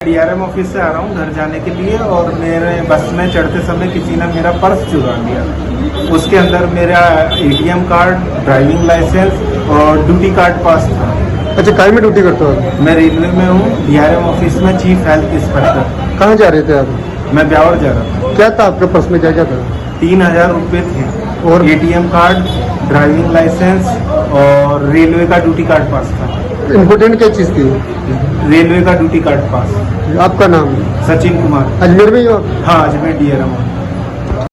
DRM office से आ रहा हूँ घर जाने के लिए और मेरे बस में चढ़ते समय किसी ने मेरा पर्स चुरा लिया। उसके अंदर मेरा एटीएम कार्ड, ड्राइविंग लाइसेंस और ड्यूटी कार्ड पास था। अच्छा, काय में ड्यूटी करते हो आप? मैं रेलवे में हूँ, डीआरएम ऑफिस में चीफ हेल्थ इंस्पेक्टर। कहाँ जा रहे थे आप? मैं ब्यावर जा रहा था। क्या था आपके पर्स में, क्या क्या था? 3000 रुपये थे और एटीएम कार्ड, ड्राइविंग लाइसेंस और रेलवे का ड्यूटी कार्ड पास था। इम्पोर्टेंट क्या चीज़ थी? रेलवे का ड्यूटी कार्ड पास। आपका नाम? सचिन कुमार। अजमेर में ही हो आप? हाँ, अजमेर डीआरएम।